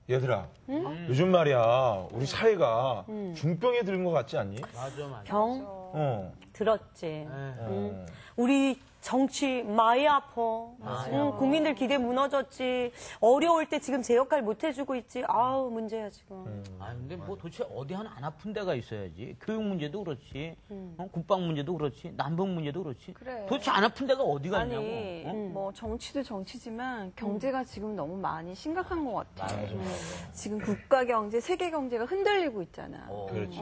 얘들아, 요즘 말이야, 우리 사회가 중병에 들은 것 같지 않니? 맞아. 병? 들었지. 우리 정치 많이 아파. 국민들 기대 무너졌지. 어려울 때 지금 제 역할 못 해주고 있지. 아우, 문제야, 지금. 근데 뭐 도대체 어디 하나 안 아픈 데가 있어야지. 교육 문제도 그렇지. 국방 문제도 그렇지. 남북 문제도 그렇지. 그래. 도대체 안 아픈 데가 어디가 아니, 있냐고. 뭐 정치도 정치지만 경제가 지금 너무 많이 심각한 것 같아. 지금 국가 경제, 세계 경제가 흔들리고 있잖아. 그렇지.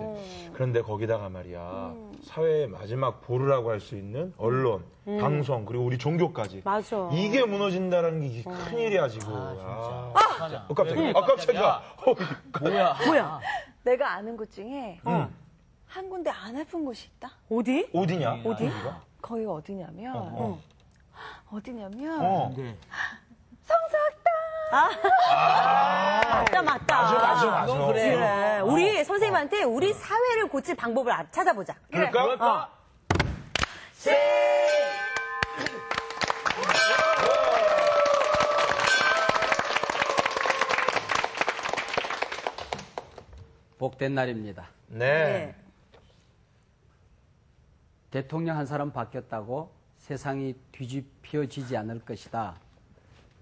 그런데 거기다가 말이야, 사회의 마지막 보루라고 할 수 있는 언론, 방송, 그리고 우리 종교까지. 맞아. 이게 무너진다는 게 이게 큰일이야, 지금. 깜짝이야. 깜짝이야. 뭐야? 내가 아는 곳 중에 한 군데 안 아픈 곳이 있다. 어디? 어디냐? 어디? 거기가 어디냐면 네. 성서학당. 맞다. 그건 그래. 그래. 우리 선생님한테 우리 사회를 고칠 방법을 찾아보자. 그럴까? 복된 날입니다. 네. 대통령 한 사람 바뀌었다고 세상이 뒤집혀지지 않을 것이다.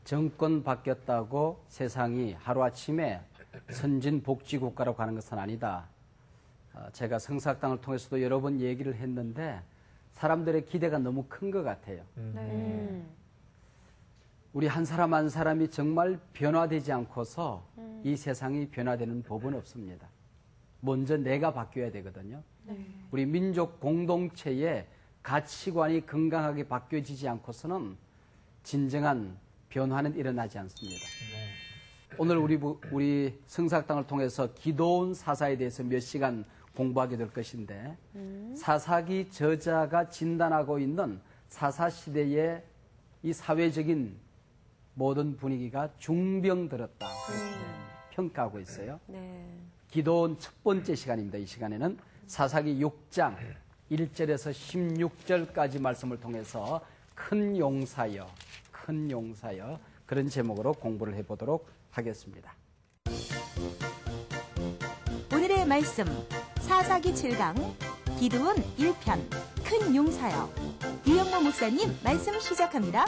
정권 바뀌었다고 세상이 하루아침에 선진복지국가로 가는 것은 아니다. 제가 성사학당을 통해서도 여러 번 얘기를 했는데 사람들의 기대가 너무 큰 것 같아요. 우리 한 사람 한 사람이 정말 변화되지 않고서 이 세상이 변화되는 법은 없습니다. 먼저 내가 바뀌어야 되거든요. 우리 민족 공동체의 가치관이 건강하게 바뀌어지지 않고서는 진정한 변화는 일어나지 않습니다. 오늘 우리 성사학당을 통해서 기도원 사사에 대해서 몇 시간 공부하게 될 것인데 사사기 저자가 진단하고 있는 사사시대의 이 사회적인 모든 분위기가 중병들었다 평가하고 있어요. 기도원 첫 번째 시간입니다. 이 시간에는 사사기 6장 1절에서 16절까지 말씀을 통해서 큰 용사여 그런 제목으로 공부를 해보도록 하겠습니다. 오늘의 말씀 사사기 7강 기드온 1편 큰 용사여 유영모 목사님 말씀 시작합니다.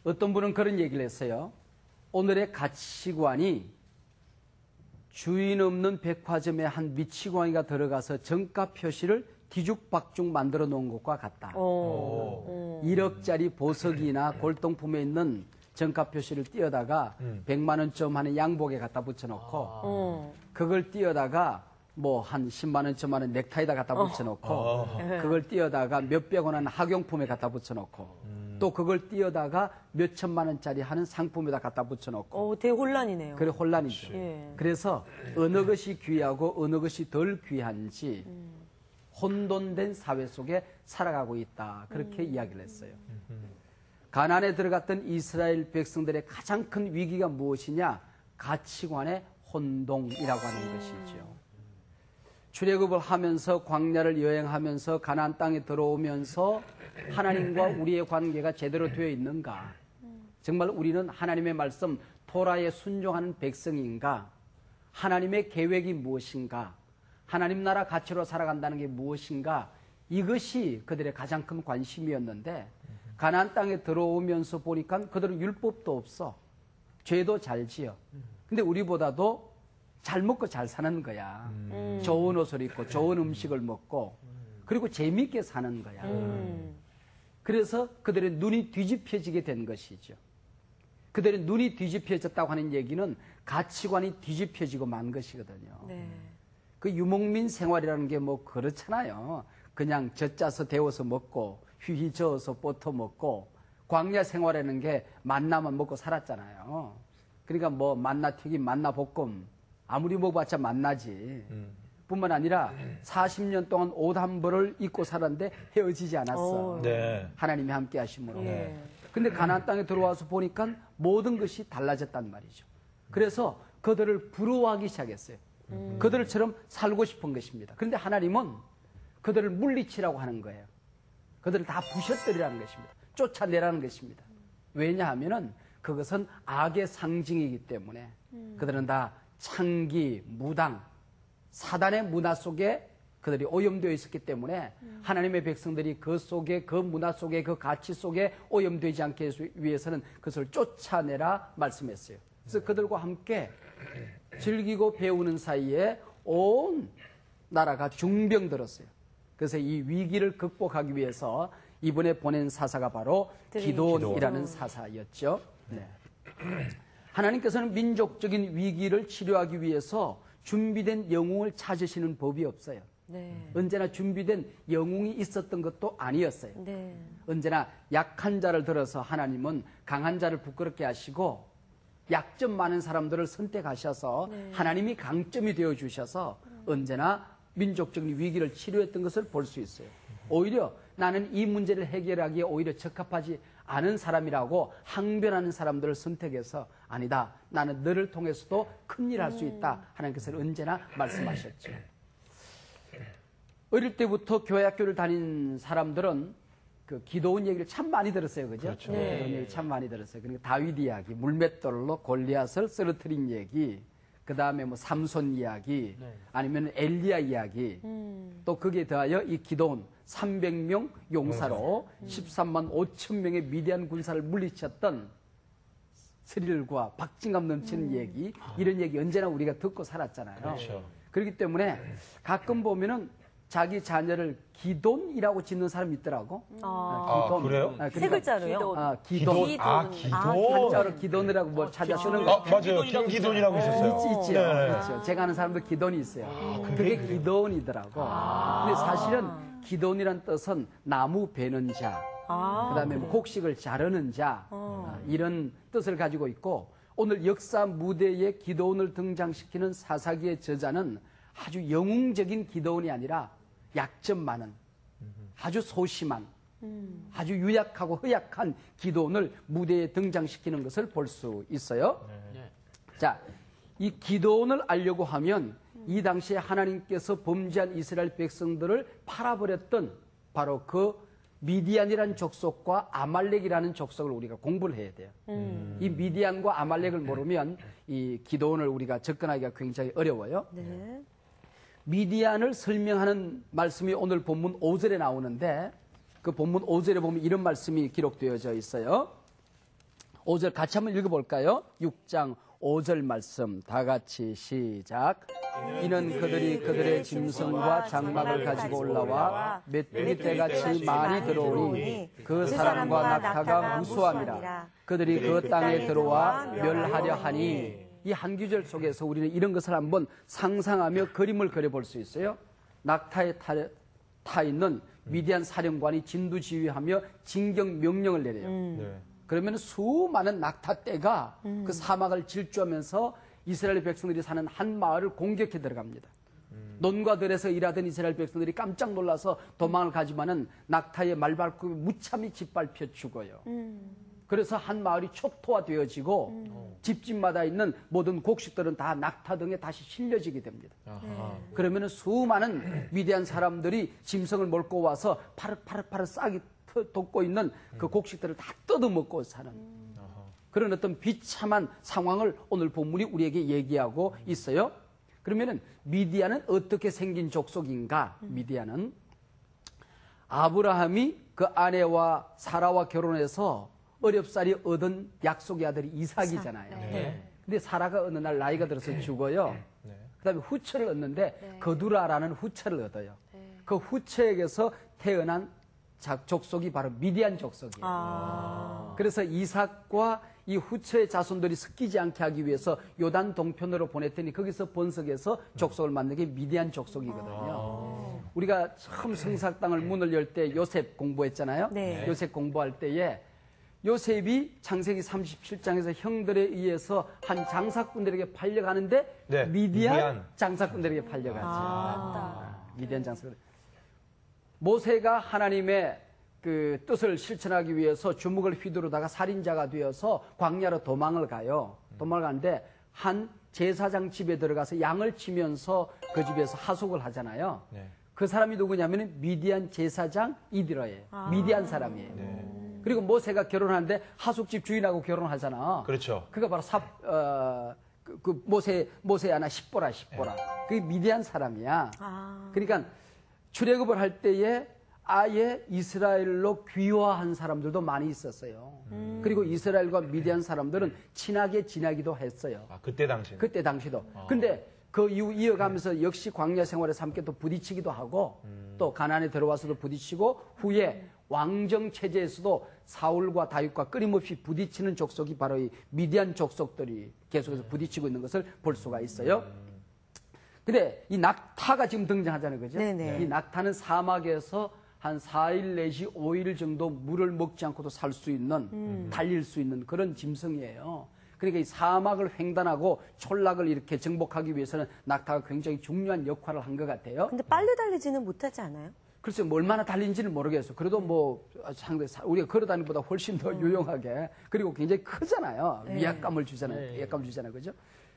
어떤 분은 그런 얘기를 했어요. 오늘의 가치관이 주인 없는 백화점에 한 미치광이가 들어가서 정가 표시를 뒤죽박죽 만들어 놓은 것과 같다. 1억짜리 보석이나 골동품에 있는 정가 표시를 띄어다가 100만 원쯤 하는 양복에 갖다 붙여놓고 그걸 띄어다가 뭐 한 10만 원쯤 하는 넥타이다 갖다 붙여놓고 그걸 띄어다가 몇백 원 하는 학용품에 갖다 붙여놓고 또 그걸 띄어다가 몇 천만 원짜리 하는 상품에다 갖다 붙여놓고 되게 혼란이네요. 그래 혼란이죠. 그래서 어느 것이 귀하고 어느 것이 덜 귀한지 혼돈된 사회 속에 살아가고 있다. 그렇게 이야기를 했어요. 가나안에 들어갔던 이스라엘 백성들의 가장 큰 위기가 무엇이냐? 가치관의 혼동이라고 하는 것이죠. 출애굽을 하면서 광야를 여행하면서 가나안 땅에 들어오면서 하나님과 우리의 관계가 제대로 되어 있는가? 정말 우리는 하나님의 말씀 토라에 순종하는 백성인가? 하나님의 계획이 무엇인가? 하나님 나라 가치로 살아간다는 게 무엇인가? 이것이 그들의 가장 큰 관심이었는데 가나안 땅에 들어오면서 보니까 그들은 율법도 없어. 죄도 잘 지어. 근데 우리보다도 잘 먹고 잘 사는 거야. 좋은 옷을 입고 좋은 음식을 먹고 그리고 재미있게 사는 거야. 그래서 그들의 눈이 뒤집혀지게 된 것이죠. 그들의 눈이 뒤집혀졌다고 하는 얘기는 가치관이 뒤집혀지고 만 것이거든요. 그 유목민 생활이라는 게 뭐 그렇잖아요. 그냥 젖짜서 데워서 먹고 휘휘 저어서 뻗어 먹고 광야 생활이라는 게 만나만 먹고 살았잖아요. 그러니까 뭐 만나튀김, 만나볶음 아무리 먹어봤자 만나지. 뿐만 아니라 40년 동안 옷 한 벌을 입고 살았는데 헤어지지 않았어. 하나님이 함께 하심으로. 근데 가나안 땅에 들어와서 보니까 모든 것이 달라졌단 말이죠. 그래서 그들을 부러워하기 시작했어요. 그들처럼 살고 싶은 것입니다. 그런데 하나님은 그들을 물리치라고 하는 거예요. 그들을 다 부셔뜨리라는 것입니다. 쫓아내라는 것입니다. 왜냐하면은 그것은 악의 상징이기 때문에 그들은 다 창기, 무당, 사단의 문화 속에 그들이 오염되어 있었기 때문에 하나님의 백성들이 그 속에, 그 문화 속에, 그 가치 속에 오염되지 않게 위해서는 그것을 쫓아내라 말씀했어요. 그래서 그들과 함께 즐기고 배우는 사이에 온 나라가 중병들었어요. 그래서 이 위기를 극복하기 위해서 이번에 보낸 사사가 바로 기드온이라는 사사였죠. 네. 하나님께서는 민족적인 위기를 치료하기 위해서 준비된 영웅을 찾으시는 법이 없어요. 네. 언제나 준비된 영웅이 있었던 것도 아니었어요. 네. 언제나 약한 자를 들어서 하나님은 강한 자를 부끄럽게 하시고 약점 많은 사람들을 선택하셔서 하나님이 강점이 되어 주셔서 언제나 민족적인 위기를 치료했던 것을 볼 수 있어요. 오히려 나는 이 문제를 해결하기에 오히려 적합하지 않은 사람이라고 항변하는 사람들을 선택해서 아니다. 나는 너를 통해서도 큰일 할 수 있다. 하나님께서 언제나 말씀하셨죠. 어릴 때부터 교회 학교를 다닌 사람들은 그 기도원 얘기를 참 많이 들었어요. 그죠? 그렇죠. 네. 기도원 얘기 참 많이 들었어요. 그러니까 다윗 이야기, 물맷돌로 골리앗을 쓰러뜨린 얘기, 그 다음에 뭐 삼손 이야기, 아니면 엘리야 이야기, 또 거기에 더하여 이 기도원 300명 용사로 13만 5천 명의 미디안 군사를 물리쳤던 스릴과 박진감 넘치는 얘기, 이런 얘기 언제나 우리가 듣고 살았잖아요. 그렇죠. 그렇기 때문에 가끔 보면은 자기 자녀를 기돈이라고 짓는 사람이 있더라고. 기돈. 그래요? 세 글자로요? 기돈. 기돈. 한자로 기돈이라고 뭐 찾아 쓰는 거. 맞아요. 김기돈이라고 있었어요. 있죠. 그렇죠. 제가 아는 사람도 기돈이 있어요. 그게 기돈이더라고. 근데 사실은 기돈이란 뜻은 나무 베는 자, 그다음에 뭐 곡식을 자르는 자, 이런 뜻을 가지고 있고, 오늘 역사 무대에 기도원을 등장시키는 사사기의 저자는 아주 영웅적인 기도원이 아니라 약점 많은, 아주 소심한, 아주 유약하고 허약한 기도원을 무대에 등장시키는 것을 볼 수 있어요. 자, 이 기도원을 알려고 하면 이 당시에 하나님께서 범죄한 이스라엘 백성들을 팔아버렸던 바로 그 미디안이라는 족속과 아말렉이라는 족속을 우리가 공부를 해야 돼요. 이 미디안과 아말렉을 모르면 이 기도원을 우리가 접근하기가 굉장히 어려워요. 네. 미디안을 설명하는 말씀이 오늘 본문 5절에 나오는데, 그 본문 5절에 보면 이런 말씀이 기록되어져 있어요. 5절 같이 한번 읽어볼까요? 6장 5절 말씀 다 같이 시작. 이는 그들이 그들의 짐승과 장막을 가지고 올라와 메뚜기 떼같이 많이 들어오니 그 사람과 낙타가 무수함이라. 그들이 그 땅에 들어와 멸하려 하니. 이 한 구절 속에서 우리는 이런 것을 한번 상상하며 그림을 그려볼 수 있어요. 낙타에 타 있는 미디안 사령관이 진두지휘하며 진격 명령을 내려요. 네. 그러면 수많은 낙타떼가 그 사막을 질주하면서 이스라엘 백성들이 사는 한 마을을 공격해 들어갑니다. 논과 들에서 일하던 이스라엘 백성들이 깜짝 놀라서 도망을 가지만은 낙타의 말발굽에 무참히 짓밟혀 죽어요. 그래서 한 마을이 촉토화되어지고 집집마다 있는 모든 곡식들은 다 낙타 등에 다시 실려지게 됩니다. 그러면 수많은 위대한 사람들이 짐승을 몰고 와서 파릇파릇 싹이 돋고 있는 그 곡식들을 다 뜯어먹고 사는 그런 어떤 비참한 상황을 오늘 본문이 우리에게 얘기하고 있어요. 그러면은 미디안은 어떻게 생긴 족속인가? 미디안은 아브라함이 그 아내와 사라와 결혼해서 어렵사리 얻은 약속의 아들이 이삭이잖아요. 근데 사라가 어느 날 나이가 들어서 죽어요. 그다음에 후처를 얻는데 거두라라는 후처를 얻어요. 그 후처에게서 태어난 족속이 바로 미디안 족속이에요. 그래서 이삭과 이 후처의 자손들이 섞이지 않게 하기 위해서 요단 동편으로 보냈더니 거기서 번성해서 족속을 만든 게 미디안 족속이거든요. 우리가 처음 성삭당을 문을 열 때 요셉 공부했잖아요. 네. 요셉 공부할 때에 요셉이 창세기 37장에서 형들에 의해서 한 장사꾼들에게 팔려가는데 네, 미디안 장사꾼들에게 팔려가죠. 미디안 장사꾼들. 모세가 하나님의 그 뜻을 실천하기 위해서 주먹을 휘두르다가 살인자가 되어서 광야로 도망을 가요. 도망을 가는데 한 제사장 집에 들어가서 양을 치면서 그 집에서 하속을 하잖아요. 그 사람이 누구냐면 미디안 제사장 이드라예요. 미디안 사람이에요. 그리고 모세가 결혼하는데 하숙집 주인하고 결혼하잖아. 그렇죠. 그가 바로 모세 하나 십보라. 그게 미디안 사람이야. 그러니까 출애굽을 할 때에 아예 이스라엘로 귀화한 사람들도 많이 있었어요. 그리고 이스라엘과 미디안 사람들은 친하게 지내기도 했어요. 그때 당시. 그때 당시도. 근데 그 이후 이어가면서 역시 광야 생활에서 함께 또 부딪히기도 하고 또 가나안에 들어와서도 부딪히고 후에 왕정 체제에서도 사울과 다윗과 끊임없이 부딪히는 족속이 바로 이 미디안 족속들이 계속해서 부딪히고 있는 것을 볼 수가 있어요. 근데 이 낙타가 지금 등장하잖아요. 그죠? 네네. 이 낙타는 사막에서 한 4일 내지 5일 정도 물을 먹지 않고도 살 수 있는, 달릴 수 있는 그런 짐승이에요. 그러니까 이 사막을 횡단하고 촌락을 이렇게 정복하기 위해서는 낙타가 굉장히 중요한 역할을 한 것 같아요. 근데 빨리 달리지는 못하지 않아요? 글쎄요, 뭐 얼마나 달린지는 모르겠어요. 그래도 뭐 우리가 걸어다니는 것보다 훨씬 더 유용하게, 그리고 굉장히 크잖아요. 위압감을 주잖아요. 위압감을 주잖아요. 그죠?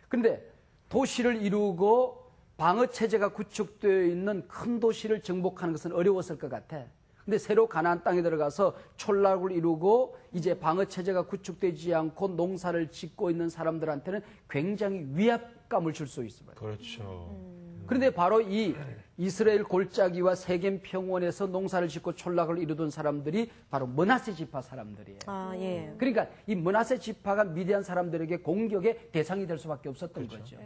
근데 도시를 이루고 방어 체제가 구축되어 있는 큰 도시를 정복하는 것은 어려웠을 것 같아. 근데 새로 가나안 땅에 들어가서 촌락을 이루고 이제 방어 체제가 구축되지 않고 농사를 짓고 있는 사람들한테는 굉장히 위압감을 줄 수 있습니다. 그렇죠. 그런데 바로 이 이스라엘 골짜기와 세겜 평원에서 농사를 짓고 촌락을 이루던 사람들이 바로 므낫세 지파 사람들이에요. 예. 그러니까 이 므낫세 지파가 미디안 사람들에게 공격의 대상이 될 수밖에 없었던 거죠.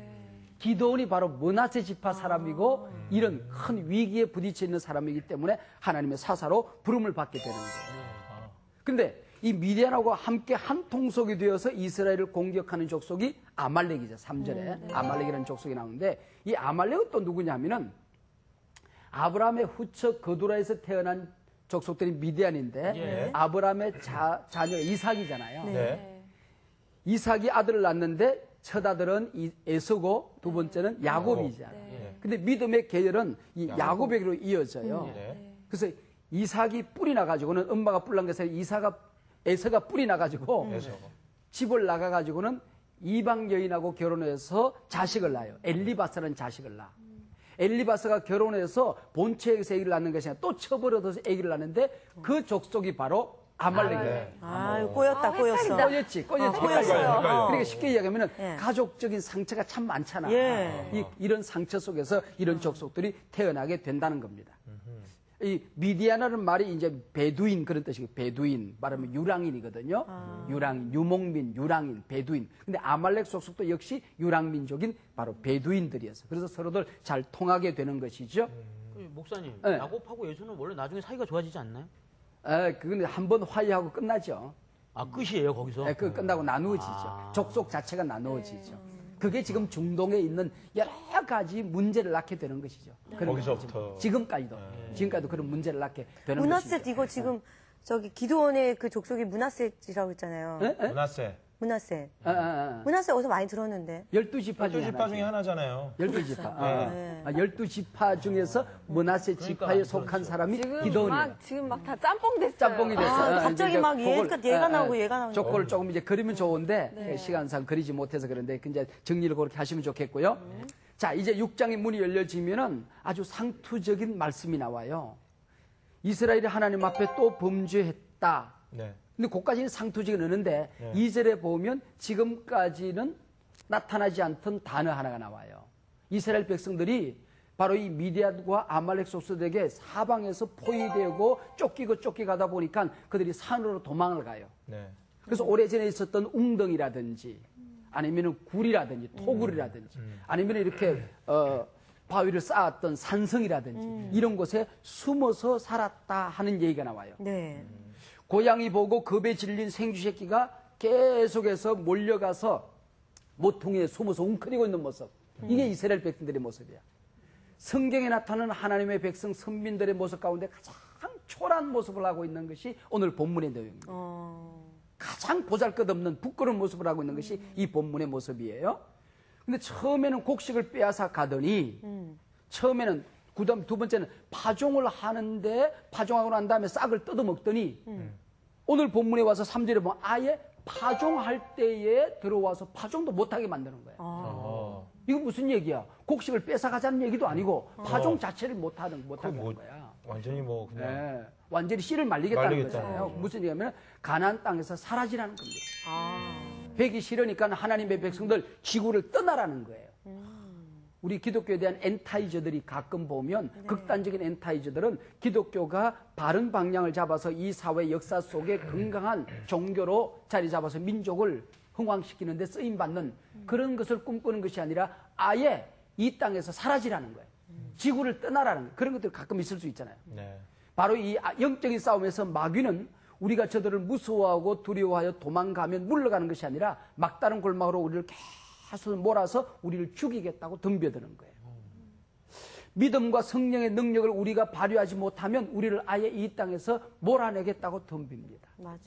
기드온이 바로 므낫세 지파 사람이고 이런 큰 위기에 부딪혀 있는 사람이기 때문에 하나님의 사사로 부름을 받게 되는 거예요. 그런데 이 미디안하고 함께 한 통속이 되어서 이스라엘을 공격하는 족속이 아말렉이죠. 3절에 아말렉이라는 족속이 나오는데 이 아말렉은 또 누구냐면은 아브라함의 후처 거두라에서 태어난 족속들이 미디안인데 아브라함의 자녀 이삭이잖아요. 네. 이삭이 아들을 낳는데 첫 아들은 에서고 두 번째는 야곱이잖아요. 근데 믿음의 계열은 이 야곱에게로 이어져요. 그래서 이삭이 뿔이 나가지고는 엄마가 뿔난 것에 에서가 뿔이 나가지고 집을 나가가지고는 이방 여인하고 결혼해서 자식을 낳아요. 엘리바스라는 자식을 낳아. 엘리바스가 결혼해서 본체에서 아기를 낳는 것이 아니라 또 처벌어서 아기를 낳는데 그 족속이 바로 아말렉이에요. 꼬였다, 꼬였어. 꼬였지. 꼬였어요. 그러니까 쉽게 이야기하면 가족적인 상처가 참 많잖아. 이런 상처 속에서 이런 족속들이 태어나게 된다는 겁니다. 이 미디아나는 말이 이제 베두인 그런 뜻이고 베두인 말하면 유랑인이거든요. 유랑인, 유목민, 유랑인, 베두인. 근데 아말렉 족속도 역시 유랑민족인 바로 베두인들이었어. 그래서 서로들 잘 통하게 되는 것이죠. 목사님, 야곱하고 예수는 원래 나중에 사이가 좋아지지 않나요? 그건 한번 화해하고 끝나죠. 끝이에요, 거기서? 네, 그 끝나고 나누어지죠. 족속 자체가 나누어지죠. 그게 지금 중동에 있는 여러 가지 문제를 낳게 되는 것이죠. 거기서부터. 지금까지도 그런 문제를 낳게 되는 므낫세 것이죠. 이거 지금 저기 기드온의 그 족속이 므낫세라고 했잖아요. 므낫세. 므낫세. 므낫세 어디서 많이 들었는데. 12지파 12지파 중에 하나잖아요. 12지파. 12지파 중에서 므낫세 지파에 속한 사람이 기드온이에요. 지금 막 다 짬뽕 됐어요. 짬뽕이 됐어요. 갑자기 막 얘가 나오고 얘가 나오고. 조건을 조금 이제 그리면 좋은데 시간상 그리지 못해서 그런데 이제 정리를 그렇게 하시면 좋겠고요. 자, 이제 6장의 문이 열려지면은 아주 상투적인 말씀이 나와요. 이스라엘이 하나님 앞에 또 범죄했다. 네. 근데 그까지는 상투적이 없는데 2절에 보면 지금까지는 나타나지 않던 단어 하나가 나와요. 이스라엘 백성들이 바로 이 미디안과 아말렉 족속들에게 사방에서 포위되고 쫓기가다 보니까 그들이 산으로 도망을 가요. 네. 그래서 오래전에 있었던 웅덩이라든지 아니면 굴이라든지 토굴이라든지 아니면 이렇게 바위를 쌓았던 산성이라든지 이런 곳에 숨어서 살았다 하는 얘기가 나와요. 네. 고양이 보고 겁에 질린 생쥐 새끼가 계속해서 몰려가서 모퉁이에 숨어서 웅크리고 있는 모습. 이게 이스라엘 백성들의 모습이야. 성경에 나타나는 하나님의 백성 선민들의 모습 가운데 가장 초라한 모습을 하고 있는 것이 오늘 본문의 내용입니다. 가장 보잘것없는 부끄러운 모습을 하고 있는 것이 이 본문의 모습이에요. 근데 처음에는 곡식을 빼앗아 가더니 처음에는 그다음 두 번째는 파종을 하는데 파종하고 난 다음에 싹을 뜯어먹더니 오늘 본문에 와서 3절에 보면 아예 파종할 때에 들어와서 파종도 못하게 만드는 거야. 이거 무슨 얘기야? 곡식을 뺏어가자는 얘기도 아니고 파종 자체를 못하게 하는 거야. 완전히 뭐 그냥 네, 완전히 씨를 말리겠다는 말리겠다는 거잖아요. 거죠. 무슨 얘기냐면 가나안 땅에서 사라지라는 겁니다. 아. 배기 싫으니까 하나님의 백성들 지구를 떠나라는 거예요. 우리 기독교에 대한 엔타이저들이 가끔 보면 극단적인 엔타이저들은 기독교가 바른 방향을 잡아서 이 사회 역사 속에 건강한 종교로 자리 잡아서 민족을 흥왕시키는 데 쓰임받는 그런 것을 꿈꾸는 것이 아니라 아예 이 땅에서 사라지라는 거예요. 지구를 떠나라는 거예요. 그런 것들이 가끔 있을 수 있잖아요. 네. 바로 이 영적인 싸움에서 마귀는 우리가 저들을 무서워하고 두려워하여 도망가면 물러가는 것이 아니라 막다른 골막으로 우리를 계속 몰아서 우리를 죽이겠다고 덤벼드는 거예요. 믿음과 성령의 능력을 우리가 발휘하지 못하면 우리를 아예 이 땅에서 몰아내겠다고 덤빕니다. 맞아요.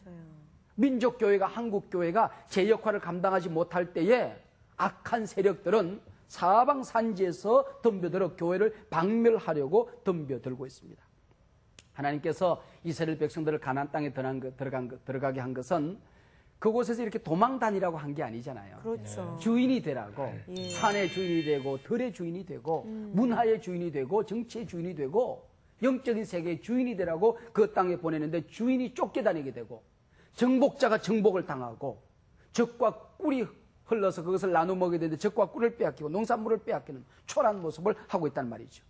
민족교회가 한국교회가 제 역할을 감당하지 못할 때에 악한 세력들은 사방 산지에서 덤벼들어 교회를 박멸하려고 덤벼들고 있습니다. 하나님께서 이스라엘 백성들을 가나안 땅에 들어가게 한 것은 그곳에서 이렇게 도망 다니라고 한 게 아니잖아요. 그렇죠. 주인이 되라고 예. 산의 주인이 되고 들의 주인이 되고 문화의 주인이 되고 정치의 주인이 되고 영적인 세계의 주인이 되라고 그 땅에 보내는데 주인이 쫓겨다니게 되고 정복자가 정복을 당하고 적과 꿀이 흘러서 그것을 나눠 먹게 되는데 적과 꿀을 빼앗기고 농산물을 빼앗기는 초라한 모습을 하고 있단 말이죠.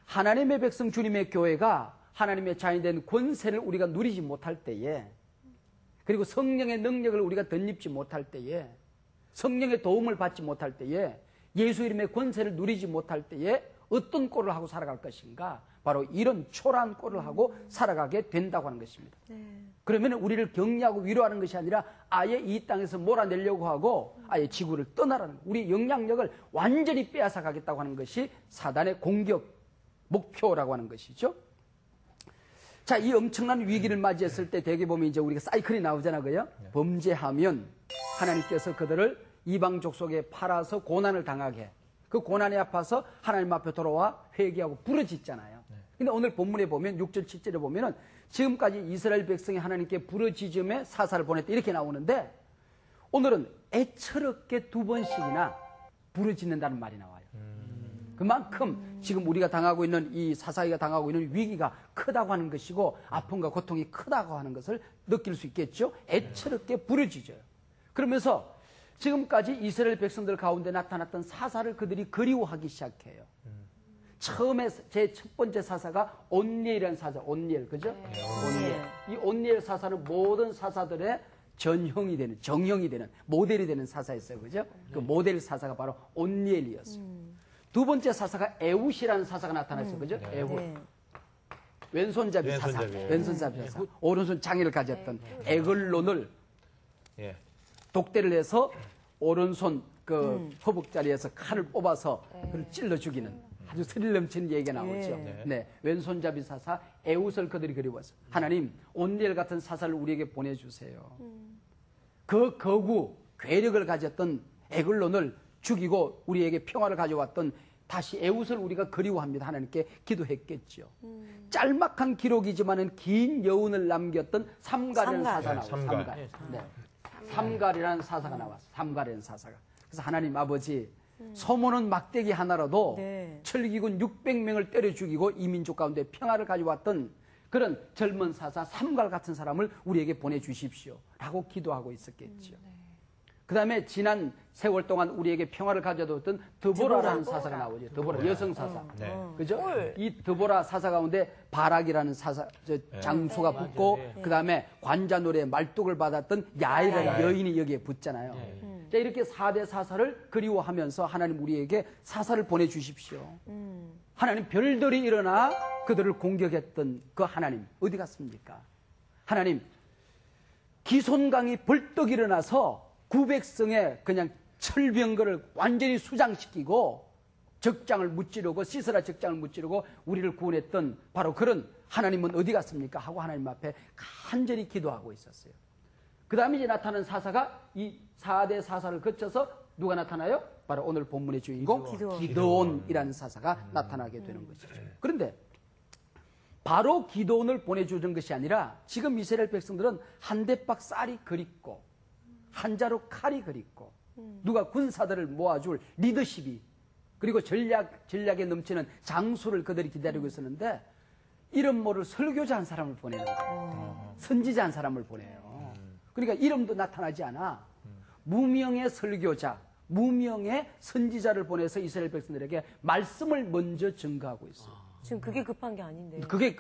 하나님의 백성 주님의 교회가 하나님의 자녀이 된 권세를 우리가 누리지 못할 때에 그리고 성령의 능력을 우리가 덧입지 못할 때에 성령의 도움을 받지 못할 때에 예수 이름의 권세를 누리지 못할 때에 어떤 꼴을 하고 살아갈 것인가? 바로 이런 초라한 꼴을 하고 살아가게 된다고 하는 것입니다. 그러면 우리를 격려하고 위로하는 것이 아니라 아예 이 땅에서 몰아내려고 하고 아예 지구를 떠나라는 거예요. 우리 영향력을 완전히 빼앗아 가겠다고 하는 것이 사단의 공격 목표라고 하는 것이죠. 자, 이 엄청난 위기를 맞이했을 때 대개 보면 이제 우리가 사이클이 나오잖아요. 범죄하면 하나님께서 그들을 이방 족속에 팔아서 고난을 당하게 그 고난에 아파서 하나님 앞에 돌아와 회개하고 부르짖잖아요. 근데 오늘 본문에 보면 6절 7절에 보면은 지금까지 이스라엘 백성이 하나님께 부르짖음에 사사를 보냈다 이렇게 나오는데 오늘은 애처롭게 2번씩이나 부르짖는다는 말이 나와요. 그만큼 지금 우리가 당하고 있는 이 사사기가 당하고 있는 위기가 크다고 하는 것이고 아픔과 고통이 크다고 하는 것을 느낄 수 있겠죠. 애처롭게 부르짖어요. 그러면서 지금까지 이스라엘 백성들 가운데 나타났던 사사를 그들이 그리워하기 시작해요. 처음에 제 첫 번째 사사가 온니엘이라는 사사, 온니엘, 그죠? 온니엘. 이 온니엘 사사는 모든 사사들의 전형이 되는, 정형이 되는, 모델이 되는 사사였어요, 그죠? 그 모델 사사가 바로 온니엘이었어요. 두 번째 사사가 에훗이라는 사사가 나타났어요, 그죠? 에훗. 왼손잡이 사사, 왼손잡이 사사, 오른손 장애를 가졌던 에글론을 독대를 해서 오른손 그 허벅자리에서 칼을 뽑아서 그를 찔러 죽이는 아주 스릴 넘치는 얘기가 나오죠. 네, 왼손잡이 사사 에훗을 그들이 그리웠어요. 하나님, 온니엘 같은 사사를 우리에게 보내주세요. 그 거구, 괴력을 가졌던 에글론을 죽이고 우리에게 평화를 가져왔던 다시 에훗을 우리가 그리워합니다. 하나님께 기도했겠죠. 짤막한 기록이지만은 긴 여운을 남겼던 삼갈이라는 사사가 나왔어요. 삼갈. 네. 삼갈이라는 사사가 나왔어요. 삼갈이라는 사사가. 그래서 하나님 아버지, 소모는 막대기 하나라도 철기군 600명을 때려 죽이고 이민족 가운데 평화를 가져왔던 그런 젊은 사사 삼갈 같은 사람을 우리에게 보내주십시오. 라고 기도하고 있었겠죠. 그 다음에 지난 세월 동안 우리에게 평화를 가져뒀던 드보라라는 사사가 나오죠. 드보라, 여성 사사. 그죠? 이 드보라 사사 가운데 바락이라는 사사, 장수가 붙고, 그 다음에 관자 노래에 말뚝을 받았던 야이라는 여인이 여기에 붙잖아요. 자, 이렇게 4대 사사를 그리워하면서 하나님 우리에게 사사를 보내주십시오. 하나님 별들이 일어나 그들을 공격했던 그 하나님, 어디 갔습니까? 하나님, 기손강이 벌떡 일어나서 구백성의 그냥 철병거를 완전히 수장시키고 적장을 무찌르고 시스라 적장을 무찌르고 우리를 구원했던 바로 그런 하나님은 어디 갔습니까? 하고 하나님 앞에 간절히 기도하고 있었어요. 그 다음에 이제 나타난 사사가 이 4대 사사를 거쳐서 누가 나타나요? 바로 오늘 본문의 주인공 기드온이라는 사사가 나타나게 되는 것이죠. 그런데 바로 기드온을 보내주는 것이 아니라 지금 이스라엘 백성들은 한 대박 쌀이 그립고 한 자루 칼이 그립고 누가 군사들을 모아줄 리더십이 그리고 전략에 넘치는 장수를 그들이 기다리고 있었는데 이름 모를 설교자 한 사람을 보내는 거예요. 선지자 한 사람을 보내요. 그러니까 이름도 나타나지 않아. 무명의 설교자, 무명의 선지자를 보내서 이스라엘 백성들에게 말씀을 먼저 증거하고 있어요. 지금 그게 급한 게 아닌데. 그게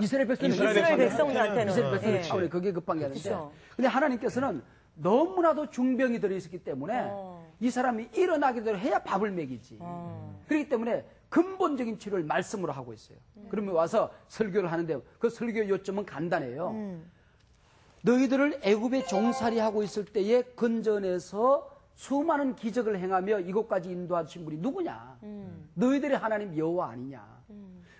이스라엘 백성들한테는 이스라엘 백성들 차원에 그게 급한 게 아닌데. 그쵸. 근데 하나님께서는 너무나도 중병이 들어있었기 때문에 이 사람이 일어나기도 해야 밥을 먹이지. 그렇기 때문에 근본적인 치료를 말씀으로 하고 있어요. 그러면 와서 설교를 하는데 그 설교 요점은 간단해요. 너희들을 애굽에 종살이하고 있을 때에 근전에서 수많은 기적을 행하며 이곳까지 인도하신 분이 누구냐? 너희들의 하나님 여호와 아니냐?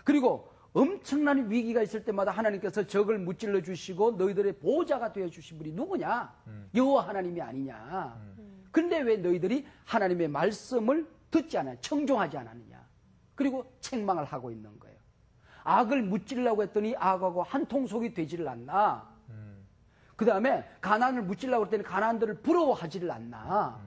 그리고 엄청난 위기가 있을 때마다 하나님께서 적을 무찔러 주시고 너희들의 보호자가 되어 주신 분이 누구냐? 여호와 하나님이 아니냐? 그런데 왜 너희들이 하나님의 말씀을 듣지 않아? 청종하지 않았느냐? 그리고 책망을 하고 있는 거예요. 악을 무찔려고 했더니 악하고 한 통속이 되지를 않나? 그 다음에 가나안을 무찔려고 했더니 가나안들을 부러워하지를 않나?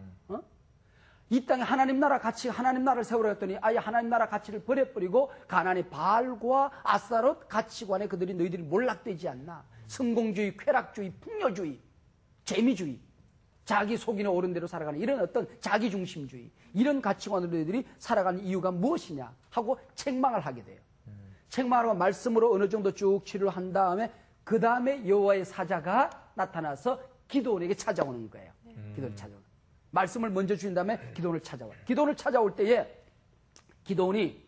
이 땅에 하나님 나라 가치, 하나님 나라를 세우라 했더니 아예 하나님 나라 가치를 버려버리고 가나안의 바알과 아스타롯 가치관에 그들이 너희들이 몰락되지 않나? 성공주의, 쾌락주의, 풍요주의, 재미주의, 자기 속이는 옳은 대로 살아가는 이런 어떤 자기중심주의, 이런 가치관으로 너희들이 살아가는 이유가 무엇이냐 하고 책망을 하게 돼요. 책망하고 말씀으로 어느 정도 쭉 치료를 한 다음에 그 다음에 여호와의 사자가 나타나서 기드온에게 찾아오는 거예요. 기드온을 찾아오는. 말씀을 먼저 주신 다음에 기드온을 찾아와요. 기드온을 찾아올 때에 기드온이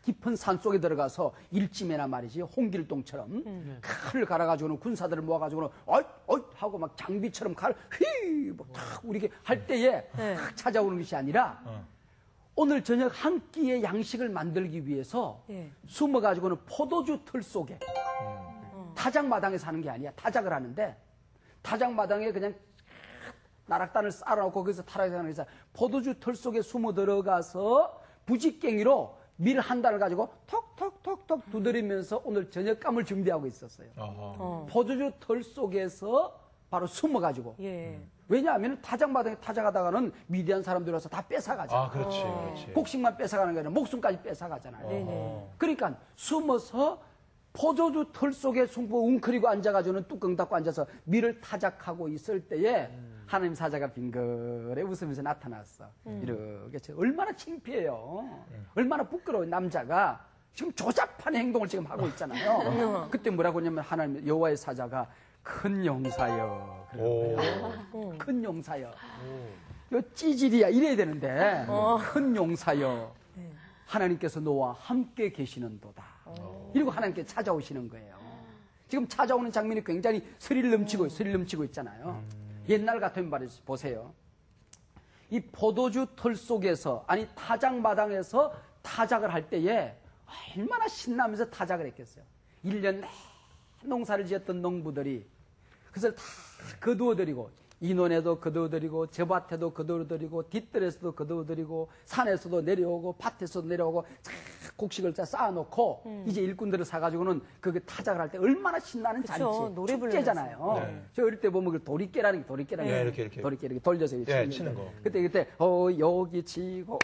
깊은 산 속에 들어가서 일찜에나 말이지 홍길동처럼 칼을 갈아가지고는 군사들을 모아가지고는 어이 하고 막 장비처럼 칼 휘 우리게 할 때에 찾아오는 것이 아니라 오늘 저녁 한 끼의 양식을 만들기 위해서 숨어가지고는 포도주 틀 속에 타작마당에 사는 게 아니야. 타작을 하는데 타작마당에 그냥 나락단을 쌓아놓고 거기서 타락을 해서 포도주 틀 속에 숨어 들어가서 부직갱이로 밀 한 달을 가지고 톡톡톡톡 두드리면서 오늘 저녁감을 준비하고 있었어요. 포도주 털 속에서 바로 숨어가지고. 왜냐하면 타작마당에 타작하다가는 미디안 사람들 와서 다 뺏어가잖아요. 아, 그렇지. 곡식만 뺏어가는 게 아니라 목숨까지 뺏어가잖아요. 그러니까 숨어서 포도주 털 속에 숨고 웅크리고 앉아가지고는 뚜껑 닫고 앉아서 밀을 타작하고 있을 때에 하나님 사자가 빙그레 웃으면서 나타났어. 이렇게 얼마나 창피해요. 얼마나 부끄러운 남자가 지금 조잡한 행동을 지금 하고 있잖아요. 그때 뭐라고 하냐면 하나님 여호와의 사자가 큰 용사여. 큰 용사여. 요 찌질이야 이래야 되는데 큰 용사여. 하나님께서 너와 함께 계시는도다. 이러고 하나님께 찾아오시는 거예요. 지금 찾아오는 장면이 굉장히 스릴 넘치고 있잖아요. 옛날 같으면 말이지 보세요. 이 포도주 털 속에서 아니 타작마당에서 타작을 할 때에 얼마나 신나면서 타작을 했겠어요. 1년 내 농사를 지었던 농부들이 그것을 다 거두어드리고 인원에도 거두어드리고 저 밭에도 거두어드리고 뒷뜰에서도 거두어드리고 산에서도 내려오고 밭에서도 내려오고 곡식을 쌓아놓고 이제 일꾼들을 사가지고는 그 타작을 할 때 얼마나 신나는 잔치, 노래 축제잖아요. 저 어릴 때 보면 그 도리깨라는 게 이렇게. 도리깨 이렇게 돌려서 치는 거. 그때 여기 치고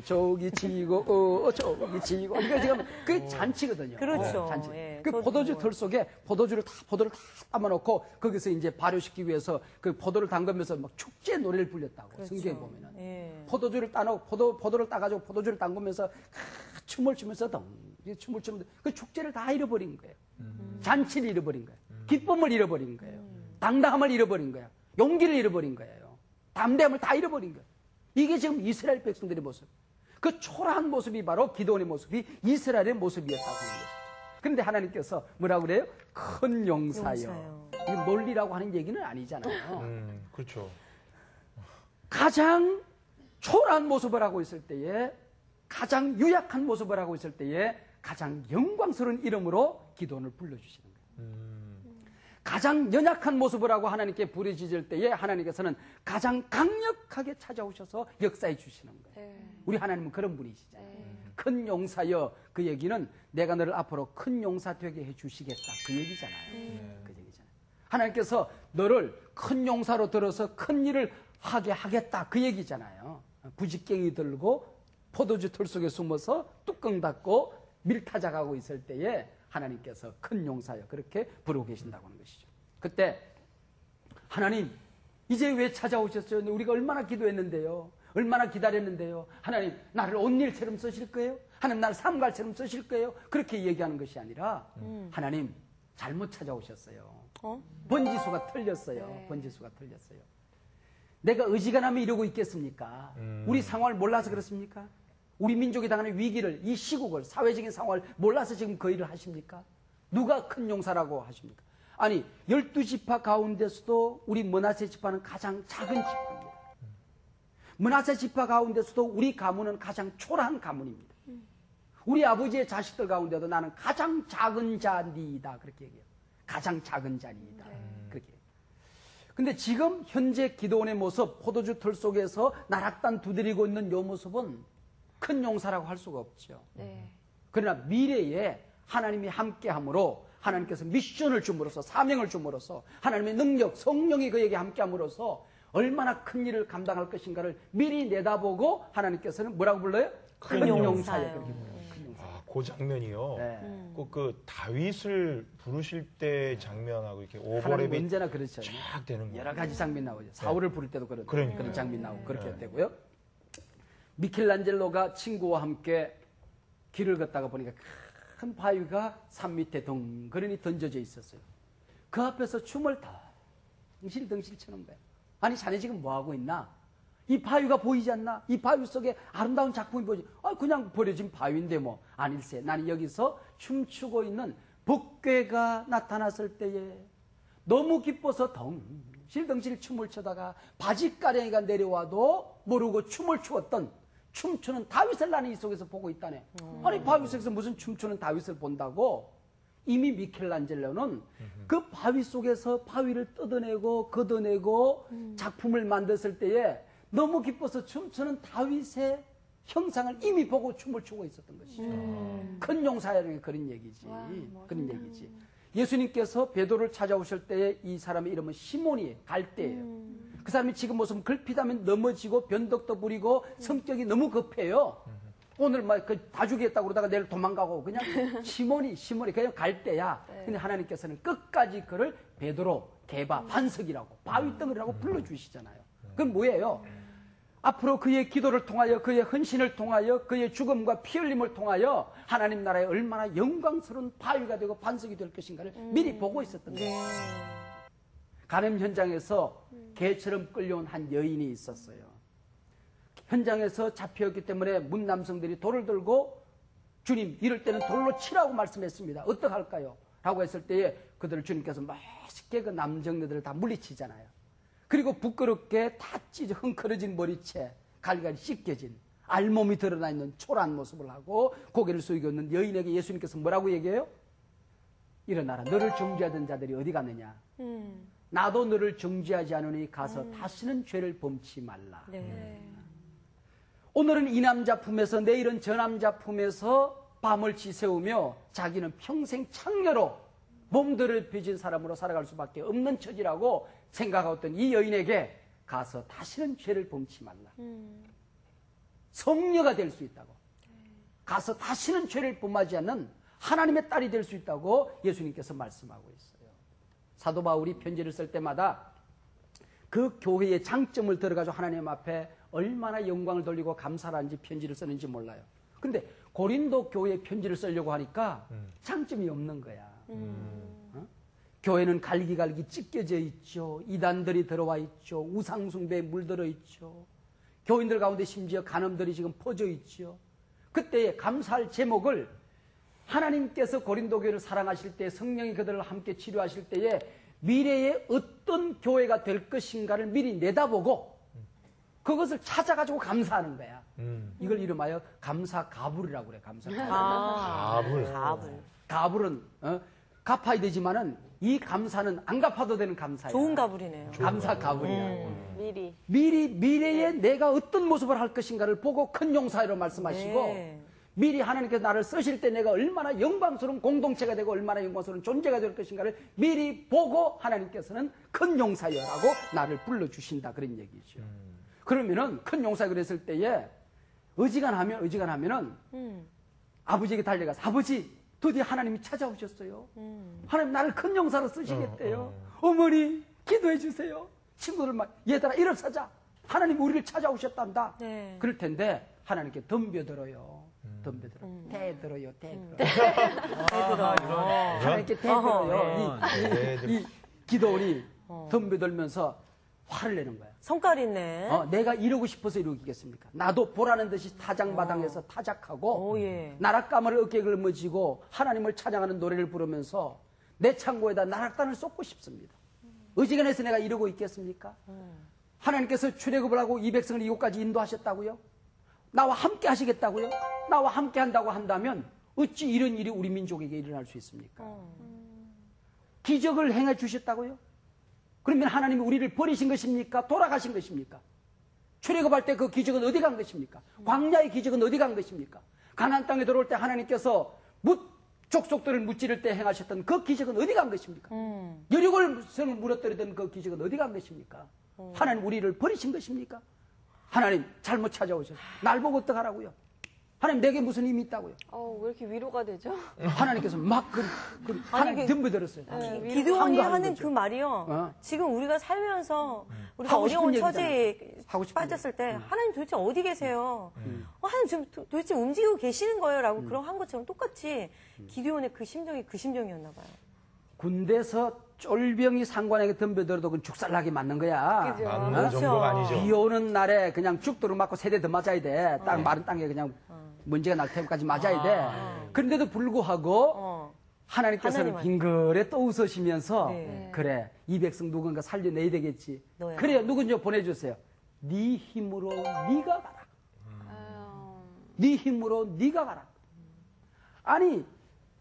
저기 치고 저기 치고 이거 지금 그 잔치거든요. 그렇죠. 잔치. 그 저도 포도주 털 속에 포도를 다 담아놓고 거기서 이제 발효시키기 위해서 그 포도를 담그면서 막 축제 노래를 불렸다고 성경에 보면은 포도주를 따놓고 포도를 따가지고 포도주를 담그면서 춤을 추면서 춤을 추면서 그 축제를 다 잃어버린 거예요. 잔치를 잃어버린 거예요. 기쁨을 잃어버린 거예요. 당당함을 잃어버린 거예요. 용기를 잃어버린 거예요. 담대함을 다 잃어버린 거예요. 이게 지금 이스라엘 백성들의 모습. 그 초라한 모습이 바로 기드온의 모습이 이스라엘의 모습이었다고 하는 거예요. 그런데 하나님께서 뭐라고 그래요? 큰 용사여. 이거 논리라고 하는 얘기는 아니잖아요. 그렇죠. 가장 초라한 모습을 하고 있을 때에 가장 유약한 모습을 하고 있을 때에 가장 영광스러운 이름으로 기도원을 불러주시는 거예요. 가장 연약한 모습을 하고 하나님께 부르짖을 때에 하나님께서는 가장 강력하게 찾아오셔서 역사해 주시는 거예요. 우리 하나님은 그런 분이시잖아요. 큰 용사여, 그 얘기는 내가 너를 앞으로 큰 용사 되게 해 주시겠다. 그 얘기잖아요. 그 얘기잖아요. 하나님께서 너를 큰 용사로 들어서 큰 일을 하게 하겠다. 그 얘기잖아요. 부직갱이 들고 포도주 털 속에 숨어서 뚜껑 닫고 밀타작하고 있을 때에 하나님께서 큰 용사여 그렇게 부르고 계신다고 하는 것이죠. 그때 하나님 이제 왜 찾아오셨어요? 우리가 얼마나 기도했는데요. 얼마나 기다렸는데요. 하나님 나를 온일처럼 쓰실 거예요? 하나님 나를 삼갈처럼 쓰실 거예요? 그렇게 얘기하는 것이 아니라 하나님 잘못 찾아오셨어요. 번지수가 틀렸어요. 네. 번지수가 틀렸어요. 내가 의지가나면 이러고 있겠습니까? 우리 상황을 몰라서 그렇습니까? 우리 민족이 당하는 위기를, 이 시국을, 사회적인 상황을 몰라서 지금 그 일을 하십니까? 누가 큰 용사라고 하십니까? 아니 12지파 가운데서도 우리 므낫세 지파는 가장 작은 지파입니다. 므낫세 지파 가운데서도 우리 가문은 가장 초라한 가문입니다. 우리 아버지의 자식들 가운데도 나는 가장 작은 자니이다 그렇게 얘기해요. 가장 작은 자니이다 그렇게 해요. 근데 지금 현재 기도원의 모습, 포도주 틀 속에서 나락단 두드리고 있는 이 모습은 큰 용사라고 할 수가 없죠. 네. 그러나 미래에 하나님이 함께함으로 하나님께서 미션을 줌으로써 사명을 줌으로써 하나님의 능력, 성령이 그에게 함께함으로써 얼마나 큰 일을 감당할 것인가를 미리 내다보고 하나님께서는 뭐라고 불러요? 큰 용사여. 그렇게 불러요. 큰 용사. 아, 그 장면이요. 네. 꼭 그 다윗을 부르실 때 장면하고 이렇게 하나님 오버랩이 언제나 그렇죠. 쫙 되는 거예요. 여러 가지 장면 나오죠. 사울을 부를 때도 그런 그러니까요. 장면 나오고 그렇게 되고요. 미켈란젤로가 친구와 함께 길을 걷다가 보니까 큰 바위가 산 밑에 덩그러니 던져져 있었어요. 그 앞에서 춤을 덩실덩실 추는 거예요. 아니 자네 지금 뭐하고 있나? 이 바위가 보이지 않나? 이 바위 속에 아름다운 작품이 보이지? 그냥 버려진 바위인데 뭐. 아닐세. 나는 여기서 춤추고 있는 복괴가 나타났을 때에 너무 기뻐서 덩실덩실 춤을 추다가 바지가랭이가 내려와도 모르고 춤을 추었던 춤추는 다윗을 나는 이 속에서 보고 있다네. 아니 바위 속에서 무슨 춤추는 다윗을 본다고? 이미 미켈란젤로는 그 바위 속에서 바위를 뜯어내고 걷어내고 작품을 만들었을 때에 너무 기뻐서 춤추는 다윗의 형상을 이미 보고 춤을 추고 있었던 것이죠. 큰 용사라는 게 그런 얘기지. 그런 얘기지. 예수님께서 베드로를 찾아오실 때에 이 사람의 이름은 시몬이에요. 갈대예요. 그 사람이 지금 모습은 글피다면 넘어지고 변덕도 부리고 성격이 너무 급해요. 오늘 막 다 죽이겠다고 그러다가 내일 도망가고 그냥 시몬이 그냥 갈대야. 근데 하나님께서는 끝까지 그를 베드로, 게바, 반석이라고 바위덩어리라고 불러주시잖아요. 그건 뭐예요? 앞으로 그의 기도를 통하여 그의 헌신을 통하여 그의 죽음과 피 흘림을 통하여 하나님 나라에 얼마나 영광스러운 바위가 되고 반석이 될 것인가를 미리 보고 있었던 거예요. 간음 현장에서 개처럼 끌려온 한 여인이 있었어요. 현장에서 잡혀있기 때문에 문 남성들이 돌을 들고 주님 이럴 때는 돌로 치라고 말씀했습니다. 어떡할까요? 라고 했을 때에 그들을 주님께서 멋있게 그 남정네들을 다 물리치잖아요. 그리고 부끄럽게 다 흥커러진 머리채, 갈갈이 씻겨진 알몸이 드러나 있는 초라한 모습을 하고 고개를 숙이고 있는 여인에게 예수님께서 뭐라고 얘기해요? 일어나라. 너를 정죄하던 자들이 어디 갔느냐? 나도 너를 정죄하지 않으니 가서 다시는 죄를 범치 말라. 네. 오늘은 이 남자 품에서 내일은 저 남자 품에서 밤을 지새우며 자기는 평생 창녀로 몸들을 빚은 사람으로 살아갈 수밖에 없는 처지라고 생각하던 이 여인에게 가서 다시는 죄를 범치 말라. 성녀가 될 수 있다고. 가서 다시는 죄를 범하지 않는 하나님의 딸이 될 수 있다고 예수님께서 말씀하고 있어요. 사도 바울이 편지를 쓸 때마다 그 교회의 장점을 들어가지고 하나님 앞에 얼마나 영광을 돌리고 감사를 하는지 편지를 쓰는지 몰라요. 근데 고린도 교회에 편지를 쓰려고 하니까 장점이 없는 거야. 교회는 갈기갈기 찢겨져 있죠. 이단들이 들어와 있죠. 우상숭배에 물들어 있죠. 교인들 가운데 심지어 간음들이 지금 퍼져 있죠. 그때에 감사할 제목을 하나님께서 고린도 교회를 사랑하실 때 성령이 그들을 함께 치료하실 때에 미래에 어떤 교회가 될 것인가를 미리 내다보고 그것을 찾아가지고 감사하는 거야. 이걸 이름하여 감사가불이라고 그래. 감사가불. 가불은 갚아야 되지만은 이 감사는 안 갚아도 되는 감사야. 좋은 가불이네요. 감사가불이야. 미리. 미래에 내가 어떤 모습을 할 것인가를 보고 큰 용사로 말씀하시고 네. 미리 하나님께서 나를 쓰실 때 내가 얼마나 영광스러운 공동체가 되고 얼마나 영광스러운 존재가 될 것인가를 미리 보고 하나님께서는 큰 용사여라고 나를 불러주신다 그런 얘기죠. 그러면은 큰 용사 그랬을 때에 어지간하면은 아버지에게 달려가서 아버지 드디어 하나님이 찾아오셨어요. 하나님 나를 큰 용사로 쓰시겠대요. 어머니 기도해 주세요. 친구들 막 얘들아 일어서자. 하나님 우리를 찾아오셨단다. 네. 그럴 텐데 하나님께 덤벼들어요. 덤벼들어요. 대들어요. 하나님께 대들어요. 이 기도원이 덤벼들면서 화를 내는 거야. 성깔 있네. 내가 이러고 싶어서 이러겠습니까? 나도 보라는 듯이 타작마당에서 타작하고 오, 예. 나락감을 어깨에 걸머쥐고 하나님을 찬양하는 노래를 부르면서 내 창고에다 나락단을 쏟고 싶습니다. 어지간해서 내가 이러고 있겠습니까? 하나님께서 출애굽을 하고 이 백성을 이곳까지 인도하셨다고요? 나와 함께 하시겠다고요? 나와 함께 한다고 한다면 어찌 이런 일이 우리 민족에게 일어날 수 있습니까? 기적을 행해 주셨다고요? 그러면 하나님이 우리를 버리신 것입니까? 돌아가신 것입니까? 출애굽할 때 그 기적은 어디 간 것입니까? 광야의 기적은 어디 간 것입니까? 가나안 땅에 들어올 때 하나님께서 족속들을 무찌를 때 행하셨던 그 기적은 어디 간 것입니까? 여리고를 무너뜨리던 그 기적은 어디 간 것입니까? 하나님 우리를 버리신 것입니까? 하나님 잘못 찾아오셔서 날 보고 어떡하라고요? 하나님 내게 무슨 힘이 있다고요? 왜 이렇게 위로가 되죠? 하나님께서 막 하나님 덤벼들었어요. 기도원이 한가하는 하는 거죠. 그 말이요. 지금 우리가 살면서 우리가 하고 싶은 어려운 얘기잖아요. 처지에 하고 싶은 빠졌을 때 하나님 도대체 어디 계세요? 하나님 지금 도대체 움직이고 계시는 거예요? 라고 그런 한 것처럼 똑같이 기도원의 그 심정이 그 심정이었나 봐요. 군대에서 쫄병이 상관에게 덤벼들어도 그건 죽살나게 맞는 거야. 그죠. 맞는 그렇죠. 정도가 아니죠. 비 오는 날에 그냥 죽도록 맞고 세대 더 맞아야 돼. 땅 마른 땅에 그냥 먼지가 날 때까지 맞아야 돼. 그런데도 불구하고 하나님께서는 하나님한테. 빙그레 또 웃으시면서 네. 그래 이 백성 누군가 살려내야 되겠지. 너야. 그래요 누군지 보내주세요. 네 힘으로 네가 가라. 네 힘으로 네가 가라. 아니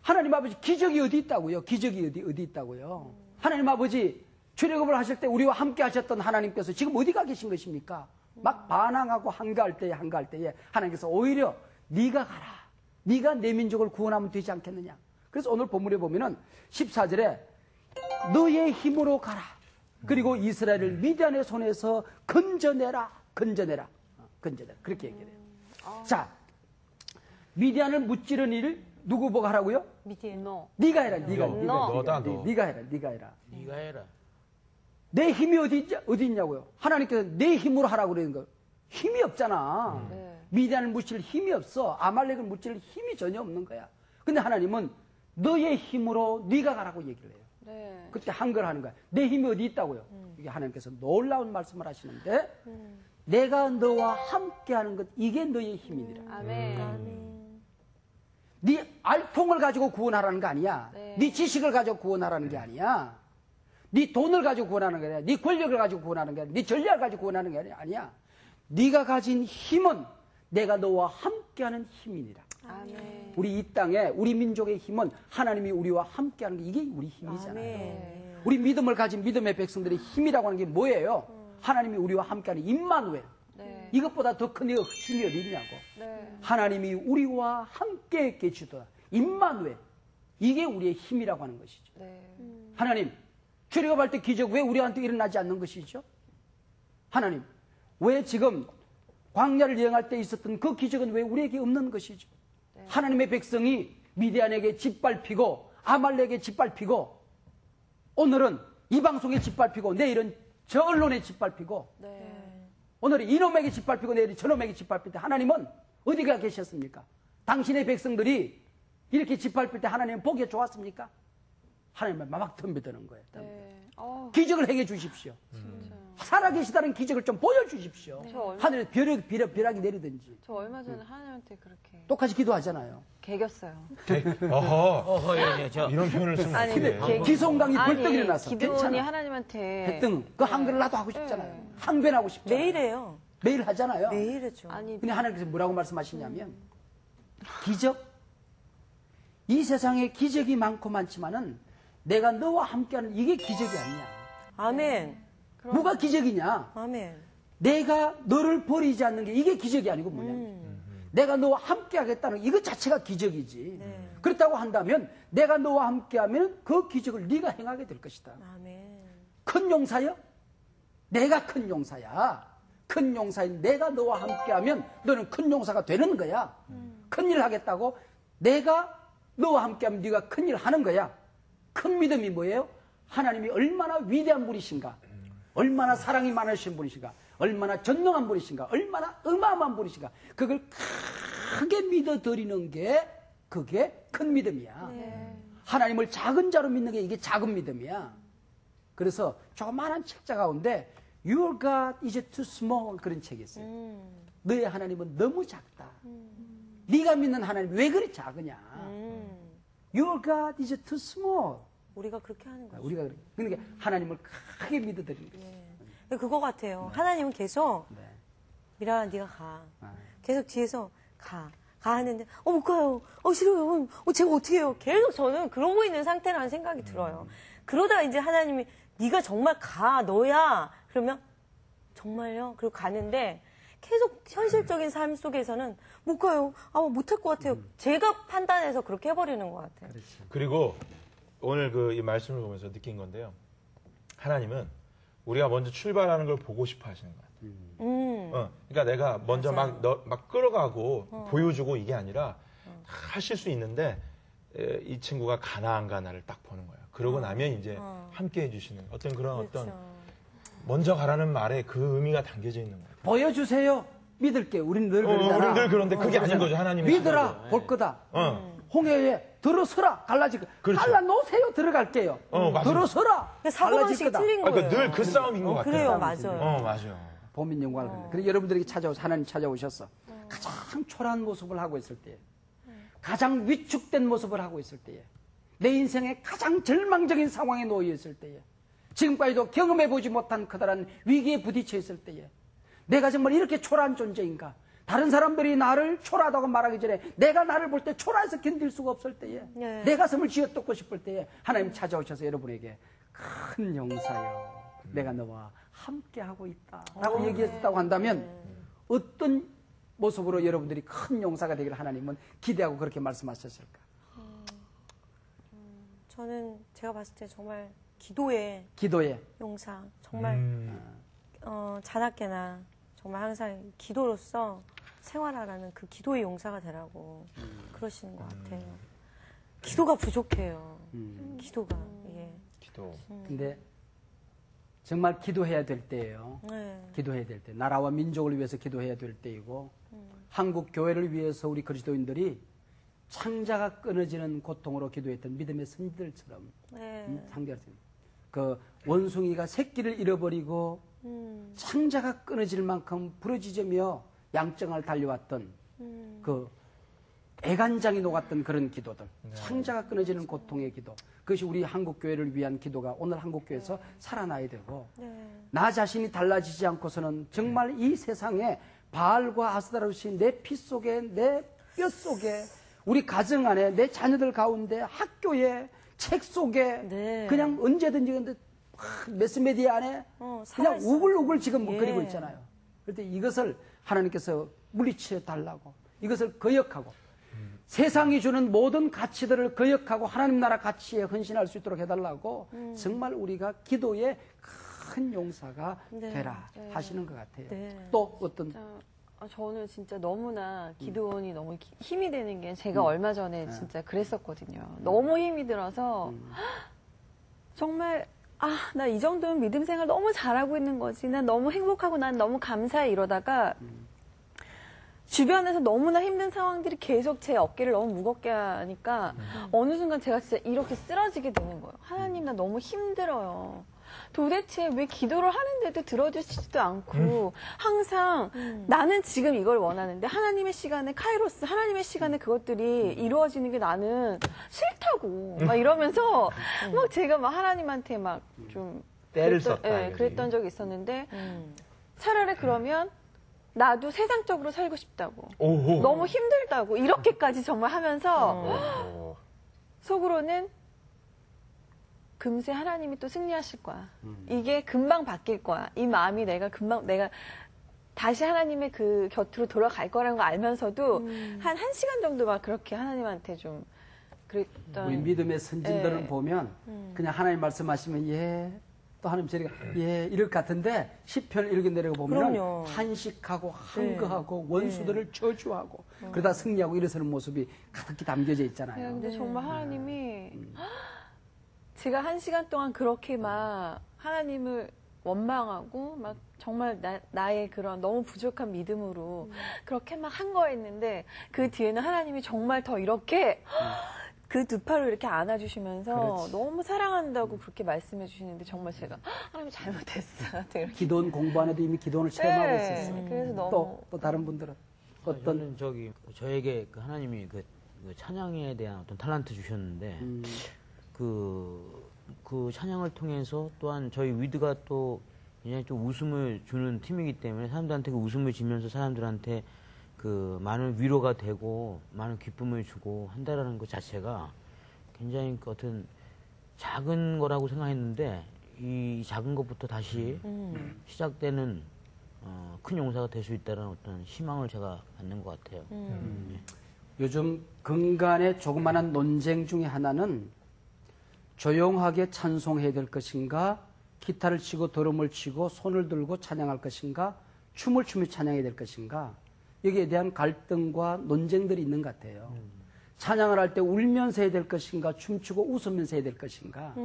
하나님 아버지 기적이 어디 있다고요? 기적이 어디 있다고요? 하나님 아버지 출애굽을 하실 때 우리와 함께 하셨던 하나님께서 지금 어디 가 계신 것입니까? 막 반항하고 한가할 때에 하나님께서 오히려 네가 가라. 네가 내 민족을 구원하면 되지 않겠느냐. 그래서 오늘 본문에 보면은 14절에 너의 힘으로 가라. 그리고 이스라엘을 미디안의 손에서 건져내라. 그렇게 얘기해요. 자, 미디안을 무찌른 일을 누구 보고 하라고요? 미디안. 네가 해라. 네가 너다, 너. 네가 해라. 네가 해라. 내 힘이 어디 있냐고요? 하나님께서 내 힘으로 하라고 그러는 거예요. 힘이 없잖아. 미디안을 무찌를 힘이 없어. 아말렉을 무찌를 힘이 전혀 없는 거야. 근데 하나님은 너의 힘으로 네가 가라고 얘기를 해요. 네. 그때 한글 하는 거야. 내 힘이 어디 있다고요? 이게 하나님께서 놀라운 말씀을 하시는데 내가 너와 함께하는 것 이게 너의 힘이니라. 아멘. 네 알통을 가지고 구원하라는 거 아니야. 네 지식을 가지고 구원하라는 게 아니야. 네 돈을 가지고 구원하는 게 아니야. 네 권력을 가지고 구원하는 게 아니야. 네 전략을 가지고 구원하는 게 아니야. 네가 가진 힘은 내가 너와 함께하는 힘이니라. 아멘. 우리 이 땅에 우리 민족의 힘은 하나님이 우리와 함께하는 게 이게 우리 힘이잖아요. 우리 믿음을 가진 믿음의 백성들의 힘이라고 하는 게 뭐예요? 하나님이 우리와 함께하는 임마누엘. 네. 이것보다 더 큰 힘이 어디 있냐고. 네. 하나님이 우리와 함께 계시더라. 임마누엘. 이게 우리의 힘이라고 하는 것이죠. 네. 하나님, 출애굽할 때 기적 왜 우리한테 일어나지 않는 것이죠? 하나님, 왜 지금 광야를 여행할 때 있었던 그 기적은 왜 우리에게 없는 것이죠? 하나님의 백성이 미디안에게 짓밟히고 아말렉에게 짓밟히고 오늘은 이 방송에 짓밟히고 내일은 저 언론에 짓밟히고 오늘은 이놈에게 짓밟히고 내일은 저놈에게 짓밟힐 때 하나님은 어디가 계셨습니까? 당신의 백성들이 이렇게 짓밟힐 때 하나님은 보기에 좋았습니까? 하나님은 막 덤벼드는 거예요. 기적을 행해 주십시오. 살아계시다는 기적을 좀 보여주십시오. 하늘에 벼락이 내리든지. 저 얼마 전에 하나님한테 그렇게 똑같이 기도하잖아요. 개겼어요. 어허. 예, 저. 이런 표현을 쓰면 아니, 어떡해. 근데 기송강이 벌떡 일어났어. 기도원이 괜찮아. 하나님한테 대등. 그 한글을 나도 하고 싶잖아요. 항변하고 싶잖아요. 매일 해요. 매일 하잖아요. 매일 해죠. 아니 근데 하나님께서 뭐라고 말씀하시냐면 기적? 이 세상에 기적이 많고 많지만은 내가 너와 함께하는 이게 기적이 아니냐. 아멘. 뭐가 기적이냐? 아멘. 내가 너를 버리지 않는 게 이게 기적이 아니고 뭐냐면 내가 너와 함께 하겠다는 이것 자체가 기적이지. 그렇다고 한다면 내가 너와 함께하면 그 기적을 네가 행하게 될 것이다. 아멘. 큰 용사요? 내가 큰 용사야. 큰 용사인 내가 너와 함께하면 너는 큰 용사가 되는 거야. 큰 일 하겠다고 내가 너와 함께하면 네가 큰일 하는 거야. 큰 믿음이 뭐예요? 하나님이 얼마나 위대한 분이신가, 얼마나 사랑이 많으신 분이신가, 얼마나 전능한 분이신가, 얼마나 어마어마한 분이신가. 그걸 크게 믿어드리는 게 그게 큰 믿음이야. 하나님을 작은 자로 믿는 게 이게 작은 믿음이야. 그래서 조그마한 책자 가운데 Your God is too small 그런 책이 있어요. 너의 하나님은 너무 작다. 네가 믿는 하나님이 왜 그리 작으냐. Your God is too small. 우리가 그렇게 하는 거죠. 우리가 그러니까 하나님을 크게 믿어드리는 거죠. 네. 그거 같아요. 하나님은 계속 미라야 네가 가. 계속 뒤에서 가 하는데 못 가요. 싫어요. 제가 어떻게 해요? 계속 저는 그러고 있는 상태라는 생각이 들어요. 그러다 이제 하나님이 네가 정말 가 너야. 그러면 정말요? 그리고 가는데 계속 현실적인 삶 속에서는 못 가요. 못할 것 같아요. 제가 판단해서 그렇게 해버리는 것 같아요. 그리고 오늘 이 말씀을 보면서 느낀 건데요. 하나님은 우리가 먼저 출발하는 걸 보고 싶어 하시는 것 같아요. 그러니까 내가 먼저 막 끌어가고 보여주고 이게 아니라 하실 수 있는데 이 친구가 가나 안 가나를 딱 보는 거예요. 그러고 나면 이제 함께 해주시는 어떤 그런 어떤 먼저 가라는 말에 그 의미가 담겨져 있는 거예요. 보여주세요. 믿을게. 우리는 늘 그러잖아. 우리는 늘 그런데 그게 아닌 거죠. 하나님이 믿어라. 볼 거다. 홍해에 들어서라. 갈라질 거. 그렇죠. 갈라놓으세요. 들어갈게요. 맞아요. 들어서라. 사고방식이 틀린 거예요. 그러니까 늘 그 싸움인 것 같아요. 그래요. 맞아요. 맞아요. 범인 영광을 그래서 여러분들에게 하나님 찾아오셔서 가장 초라한 모습을 하고 있을 때에 가장 위축된 모습을 하고 있을 때에 내 인생의 가장 절망적인 상황에 놓여 있을 때에 지금까지도 경험해보지 못한 커다란 위기에 부딪혀 있을 때에 내가 정말 이렇게 초라한 존재인가? 다른 사람들이 나를 초라하다고 말하기 전에 내가 나를 볼 때 초라해서 견딜 수가 없을 때에 내 가슴을 쥐어뜯고 싶을 때에 하나님 찾아오셔서 여러분에게 큰 용사여 내가 너와 함께하고 있다 라고 얘기했다고 한다면 어떤 모습으로 여러분들이 큰 용사가 되기를 하나님은 기대하고 그렇게 말씀하셨을까? 저는 제가 봤을 때 정말 기도의 용사 정말 자나깨나 정말 항상 기도로서 생활하라는 그 기도의 용사가 되라고 그러시는 것 같아요. 기도가 부족해요. 기도가 기도. 근데 정말 기도해야 될 때예요. 기도해야 될 때. 나라와 민족을 위해서 기도해야 될 때이고 한국 교회를 위해서 우리 그리스도인들이 창자가 끊어지는 고통으로 기도했던 믿음의 선지들처럼 그 원숭이가 새끼를 잃어버리고 창자가 끊어질 만큼 부러지며 양정을 달려왔던 그 애간장이 녹았던 그런 기도들, 창자가 끊어지는 고통의 기도, 그것이 우리 한국교회를 위한 기도가 오늘 한국교회에서 살아나야 되고 나 자신이 달라지지 않고서는 정말 이 세상에 바알과 아스타로시 내 피 속에 내 뼈 속에 우리 가정 안에 내 자녀들 가운데 학교에 책 속에 그냥 언제든지 근데 매스메디아 안에 그냥 우글우글 지금 그리고 있잖아요. 그런데 이것을 하나님께서 물리쳐 달라고 이것을 거역하고 세상이 주는 모든 가치들을 거역하고 하나님 나라 가치에 헌신할 수 있도록 해달라고 정말 우리가 기도의 큰 용사가 되라 하시는 것 같아요. 또 어떤 저는 진짜 너무나 기도원이 너무 힘이 되는 게 제가 얼마 전에 진짜 그랬었거든요. 너무 힘이 들어서 정말 나 이 정도면 믿음 생활 너무 잘하고 있는 거지. 난 너무 행복하고 난 너무 감사해 이러다가 주변에서 너무나 힘든 상황들이 계속 제 어깨를 너무 무겁게 하니까 어느 순간 제가 진짜 이렇게 쓰러지게 되는 거예요. 하나님 나 너무 힘들어요. 도대체 왜 기도를 하는데도 들어주시지도 않고 항상 나는 지금 이걸 원하는데 하나님의 시간에 카이로스 하나님의 시간에 그것들이 이루어지는 게 나는 싫다고 막 이러면서 막 제가 막 하나님한테 막 좀 때를 썼다. 그랬던 적이 있었는데 차라리 그러면 나도 세상적으로 살고 싶다고 너무 힘들다고 이렇게까지 정말 하면서 속으로는 금세 하나님이 또 승리하실 거야. 이게 금방 바뀔 거야. 이 마음이 내가 다시 하나님의 그 곁으로 돌아갈 거라는 걸 알면서도 한 1시간 정도 막 그렇게 하나님한테 좀 그랬던. 우리 믿음의 선진들을 보면 그냥 하나님 말씀하시면 또 하나님 저리가 이럴 것 같은데 시편을 읽어 내려가 보면 그럼요. 탄식하고 한거하고 원수들을 저주하고 그러다 승리하고 일어서는 모습이 가득히 담겨져 있잖아요. 근데 정말 하나님이 제가 1시간 동안 그렇게 막 하나님을 원망하고 막 정말 나의 그런 너무 부족한 믿음으로 그렇게 막 한 거였는데 그 뒤에는 하나님이 정말 더 이렇게 그 두 팔을 이렇게 안아주시면서 그렇지. 너무 사랑한다고 그렇게 말씀해 주시는데 정말 제가 하나님 잘못했어. 이렇게. 기도원 공부 안 해도 이미 기도원을 체험하고 있었어요. 그래서 너무 또 다른 분들은 어떤 저는 저에게 그 하나님이 그 찬양에 대한 어떤 탤런트 주셨는데 그 찬양을 통해서 또한 저희 위드가 또 굉장히 좀 웃음을 주는 팀이기 때문에 사람들한테 그 웃음을 주면서 사람들한테 그 많은 위로가 되고 많은 기쁨을 주고 한다라는 것 자체가 굉장히 그 어떤 작은 거라고 생각했는데 이 작은 것부터 다시 시작되는 큰 용사가 될 수 있다는 어떤 희망을 제가 갖는 것 같아요. 요즘 근간의 조그마한 논쟁 중에 하나는 조용하게 찬송해야 될 것인가, 기타를 치고 드럼을 치고 손을 들고 찬양할 것인가, 춤을 추며 찬양해야 될 것인가, 여기에 대한 갈등과 논쟁들이 있는 것 같아요. 찬양을 할 때 울면서 해야 될 것인가, 춤추고 웃으면서 해야 될 것인가.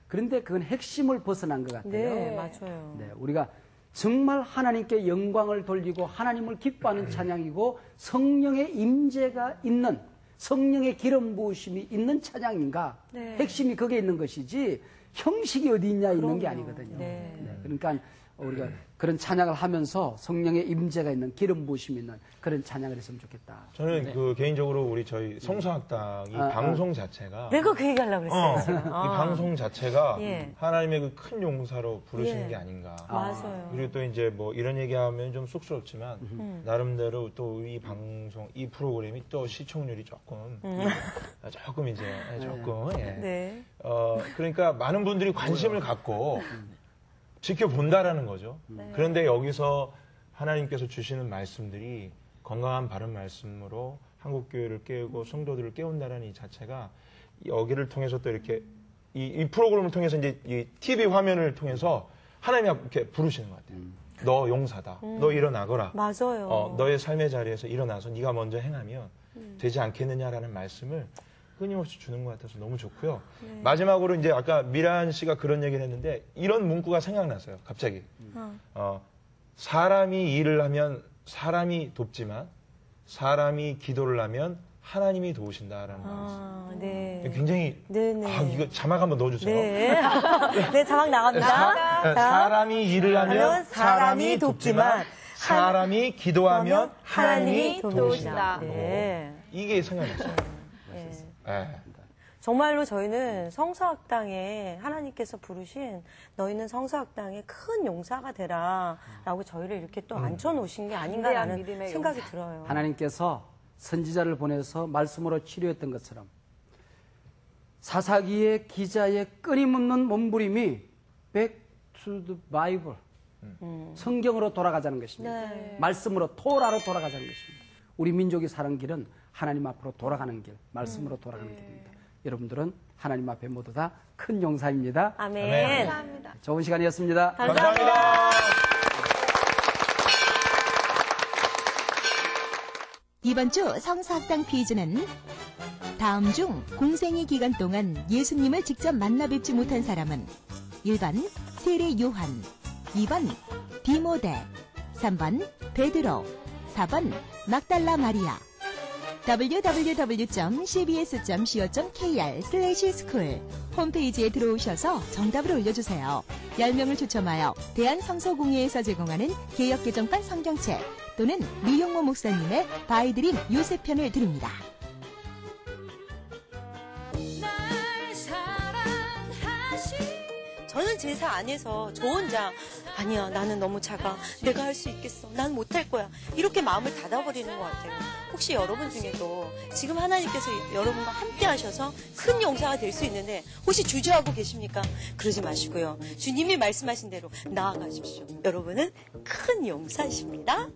그런데 그건 핵심을 벗어난 것 같아요. 네, 맞아요. 네, 우리가 정말 하나님께 영광을 돌리고 하나님을 기뻐하는 찬양이고 성령의 임재가 있는, 성령의 기름 부으심이 있는 찬양인가. 네. 핵심이 거기에 있는 것이지 형식이 어디 있냐 있는 게 아니거든요. 네. 네, 그러니까 우리가 그런 찬양을 하면서 성령의 임재가 있는, 기름 부으심이 있는 그런 찬양을 했으면 좋겠다. 저는 그 개인적으로 우리 저희 성서학당 이 방송 자체가 내가 그 얘기 하려고 그랬어요. 지금. 이 방송 자체가 예. 하나님의 그 큰 용사로 부르시는 예. 게 아닌가. 맞아요. 그리고 또 이제 뭐 이런 얘기하면 좀 쑥스럽지만 나름대로 또 이 방송 이 프로그램이 또 시청률이 조금 이제 조금 예. 네. 그러니까 많은 분들이 관심을 갖고 지켜본다라는 거죠. 그런데 여기서 하나님께서 주시는 말씀들이 건강한 바른 말씀으로 한국교회를 깨우고 성도들을 깨운다라는 이 자체가 여기를 통해서 또 이렇게 이 프로그램을 통해서 이제 이 TV 화면을 통해서 하나님이 이렇게 부르시는 것 같아요. 너 용사다. 너 일어나거라. 맞아요. 너의 삶의 자리에서 일어나서 네가 먼저 행하면 되지 않겠느냐라는 말씀을 끊임없이 주는 것 같아서 너무 좋고요. 마지막으로 이제 아까 미란 씨가 그런 얘기를 했는데 이런 문구가 생각났어요. 갑자기. 사람이 일을 하면 사람이 돕지만 사람이 기도를 하면 하나님이 도우신다라는 말이었어요. 네. 굉장히 네네. 이거 자막 한번 넣어주세요. 네. 네, 자막 나갑니다. 사람이 일을 하면 사람이 돕지만 사람이 기도하면 하나님이 도우신다. 네. 이게 생각났어요. 네. 정말로 저희는 성서학당에 하나님께서 부르신 너희는 성서학당의 큰 용사가 되라라고 저희를 이렇게 또 앉혀놓으신 게 아닌가라는 믿음의 생각이 용사. 들어요. 하나님께서 선지자를 보내서 말씀으로 치료했던 것처럼 사사기의 기자의 끊임없는 몸부림이 Back to the Bible, 성경으로 돌아가자는 것입니다. 네. 말씀으로, 토라로 돌아가자는 것입니다. 우리 민족이 사는 길은 하나님 앞으로 돌아가는 길, 말씀으로 돌아가는 길입니다. 여러분들은 하나님 앞에 모두 다 큰 용사입니다. 아멘. 감사합니다. 좋은 시간이었습니다. 감사합니다. 이번 주 성서학당 퀴즈는 다음 중 공생의 기간 동안 예수님을 직접 만나 뵙지 못한 사람은 1번 세례 요한, 2번 디모데, 3번 베드로, 4번 막달라 마리아. www.cbs.co.kr/school 홈페이지에 들어오셔서 정답을 올려주세요. 10명을 추첨하여 대한성서공회에서 제공하는 개역개정판 성경책 또는 류용모 목사님의 바이드림 요셉편을 드립니다. 저는 제사 안에서 저 혼자 아니야 나는 너무 작아 내가 할 수 있겠어 난 못할 거야 이렇게 마음을 닫아버리는 것 같아요. 혹시 여러분 중에도 지금 하나님께서 여러분과 함께 하셔서 큰 용사가 될 수 있는데 혹시 주저하고 계십니까? 그러지 마시고요. 주님이 말씀하신 대로 나아가십시오. 여러분은 큰 용사이십니다.